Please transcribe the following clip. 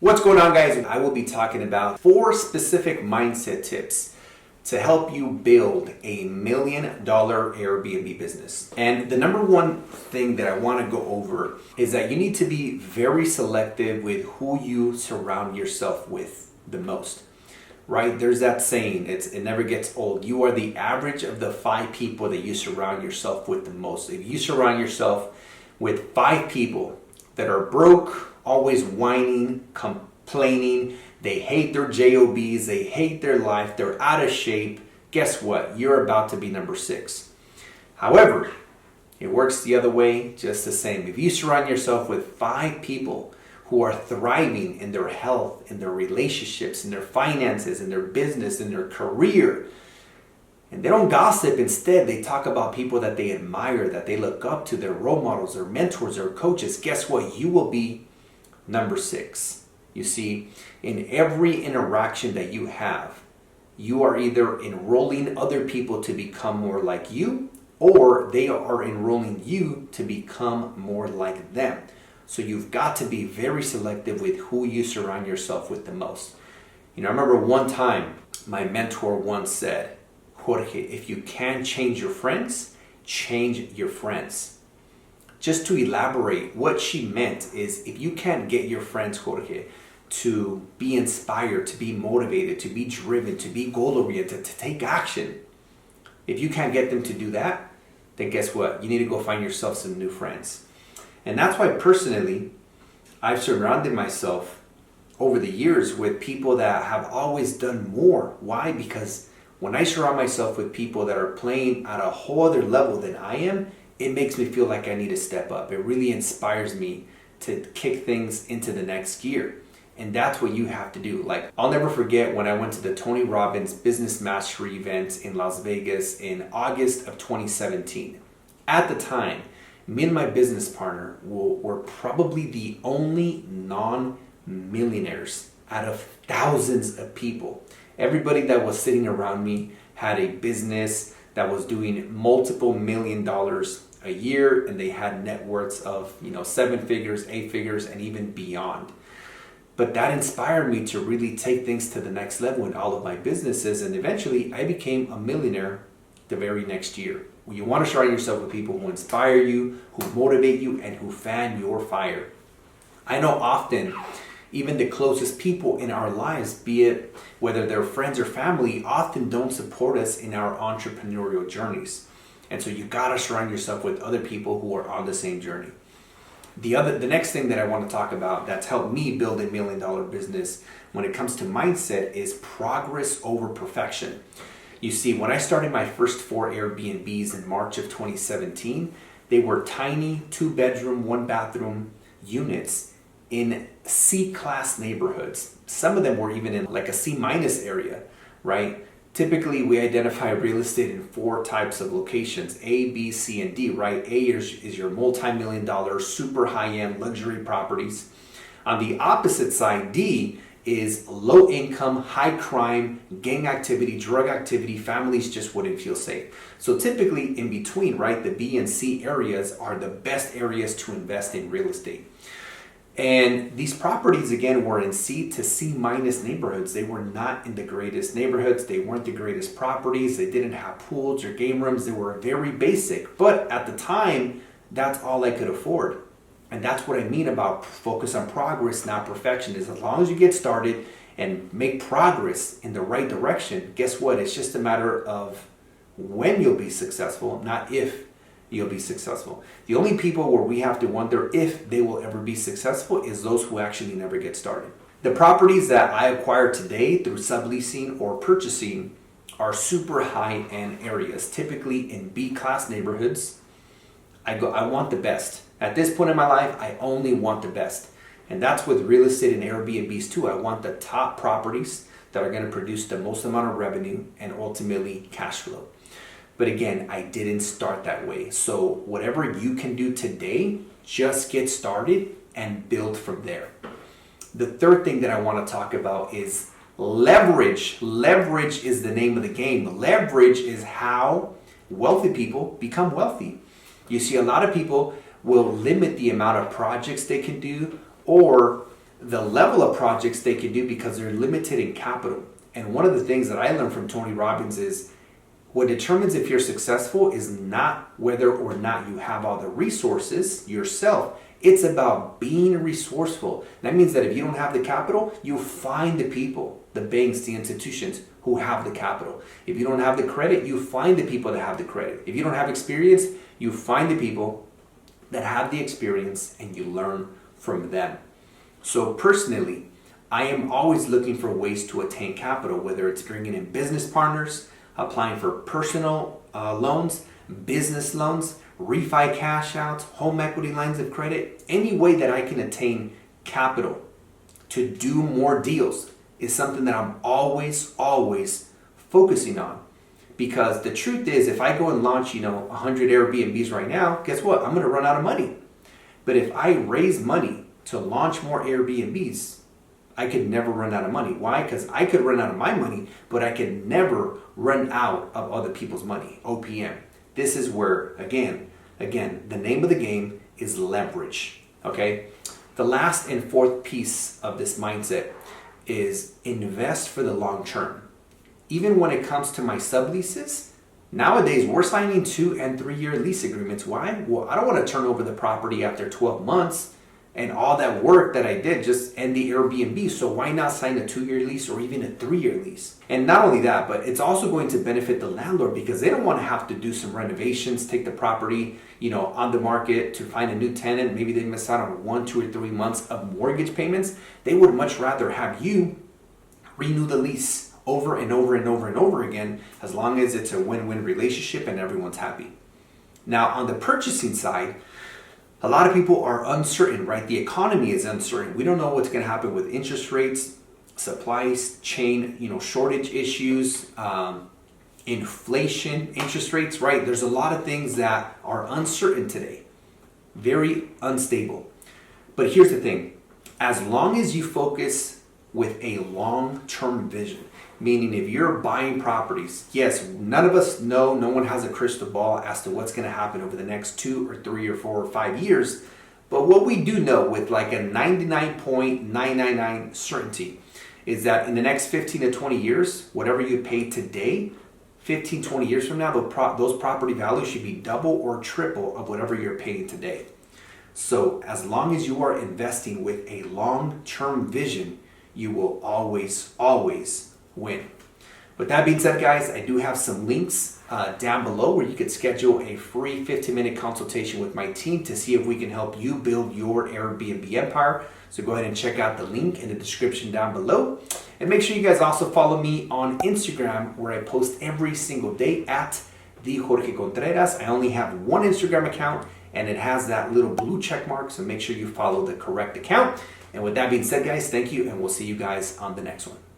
What's going on, guys? I will be talking about 4 specific mindset tips to help you build a $1 million Airbnb business. And the number one thing that I want to go over is that you need to be very selective with who you surround yourself with the most. Right? There's that saying, it never gets old. You are the average of the 5 people that you surround yourself with the most. If you surround yourself with 5 people that are broke, always whining, complaining, they hate their jobs, they hate their life, they're out of shape, guess what? You're about to be number 6. However, it works the other way just the same. If you surround yourself with 5 people who are thriving in their health, in their relationships, in their finances, in their business, in their career, and they don't gossip, instead they talk about people that they admire, that they look up to, their role models, their mentors, their coaches, guess what? You will be number 6. You see, in every interaction that you have, you are either enrolling other people to become more like you, or they are enrolling you to become more like them. So you've got to be very selective with who you surround yourself with the most. I remember one time my mentor once said, Jorge, if you can't change your friends, change your friends. Just to elaborate, what she meant is if you can't get your friends, Jorge, to be inspired, to be motivated, to be driven, to be goal-oriented, to take action, if you can't get them to do that, then guess what? You need to go find yourself some new friends. And that's why personally, I've surrounded myself over the years with people that have always done more. Why? Because when I surround myself with people that are playing at a whole other level than I am, it makes me feel like I need to step up. It really inspires me to kick things into the next gear. And that's what you have to do. Like, I'll never forget when I went to the Tony Robbins Business Mastery event in Las Vegas in August of 2017. At the time, me and my business partner were probably the only non-millionaires out of thousands of people. Everybody that was sitting around me had a business that was doing multiple $1 million a year, and they had net worths of 7 figures, 8 figures, and even beyond. But that inspired me to really take things to the next level in all of my businesses, and eventually I became a millionaire the very next year. You want to surround yourself with people who inspire you, who motivate you, and who fan your fire. I know often, even the closest people in our lives, be it whether they're friends or family, often don't support us in our entrepreneurial journeys. And so you gotta surround yourself with other people who are on the same journey. The next thing that I want to talk about that's helped me build a $1 million business when it comes to mindset is progress over perfection. You see, when I started my first 4 Airbnbs in March of 2017, they were tiny 2-bedroom, 1-bathroom units in C-class neighborhoods. Some of them were even in like a C- area, right? Typically, we identify real estate in 4 types of locations, A, B, C, and D, right? A is your multi-million-dollar, super high-end luxury properties. On the opposite side, D is low income, high crime, gang activity, drug activity, families just wouldn't feel safe. So typically in between, right, the B and C areas are the best areas to invest in real estate. And these properties, again, were in C to C- neighborhoods. They were not in the greatest neighborhoods. They weren't the greatest properties. They didn't have pools or game rooms. They were very basic. But at the time, that's all I could afford. And that's what I mean about focus on progress, not perfection, is as long as you get started and make progress in the right direction, guess what? It's just a matter of when you'll be successful, not if you'll be successful. The only people where we have to wonder if they will ever be successful is those who actually never get started. The properties that I acquire today through subleasing or purchasing are super high-end areas, typically in B-class neighborhoods. I want the best. At this point in my life, I only want the best. And that's with real estate and Airbnbs too. I want the top properties that are going to produce the most amount of revenue and ultimately cash flow. But again, I didn't start that way. So whatever you can do today, just get started and build from there. The third thing that I want to talk about is leverage. Leverage is the name of the game. Leverage is how wealthy people become wealthy. You see, a lot of people will limit the amount of projects they can do, or the level of projects they can do because they're limited in capital. And one of the things that I learned from Tony Robbins is what determines if you're successful is not whether or not you have all the resources yourself. It's about being resourceful. That means that if you don't have the capital, you find the people, the banks, the institutions who have the capital. If you don't have the credit, you find the people that have the credit. If you don't have experience, you find the people that have the experience and you learn from them. So personally, I am always looking for ways to attain capital, whether it's bringing in business partners, applying for personal loans, business loans, refi cash outs, home equity lines of credit. Any way that I can attain capital to do more deals is something that I'm always focusing on. Because the truth is, if I go and launch, 100 Airbnbs right now, guess what? I'm going to run out of money. But if I raise money to launch more Airbnbs, I could never run out of money. Why? Because I could run out of my money, but I could never run out of other people's money, OPM. This is where, again, the name of the game is leverage, okay? The last and fourth piece of this mindset is invest for the long term. Even when it comes to my subleases, nowadays we're signing 2 and 3 year lease agreements. Why? Well, I don't want to turn over the property after 12 months and all that work that I did just end the Airbnb. So why not sign a 2-year lease or even a 3-year lease? And not only that, but it's also going to benefit the landlord because they don't want to have to do some renovations, take the property, on the market to find a new tenant. Maybe they miss out on 1, 2, or 3 months of mortgage payments. They would much rather have you renew the lease over and over and over and over again, as long as it's a win-win relationship and everyone's happy. Now, on the purchasing side, a lot of people are uncertain, right? The economy is uncertain. We don't know what's going to happen with interest rates, supply chain, shortage issues, inflation, interest rates, right? There's a lot of things that are uncertain today, very unstable. But here's the thing, as long as you focus with a long-term vision, meaning if you're buying properties, yes, none of us know, no one has a crystal ball as to what's going to happen over the next 2 or 3 or 4 or 5 years. But what we do know with like a 99.999 certainty is that in the next 15 to 20 years, whatever you pay today, 15, 20 years from now, those property values should be double or triple of whatever you're paying today. So as long as you are investing with a long-term vision, you will always win. With that being said, guys, I do have some links down below where you could schedule a free 15-minute consultation with my team to see if we can help you build your Airbnb empire. So go ahead and check out the link in the description down below. And make sure you guys also follow me on Instagram, where I post every single day at the Jorge Contreras. I only have one Instagram account and it has that little blue check mark, so make sure you follow the correct account. And with that being said, guys, thank you, and we'll see you guys on the next one.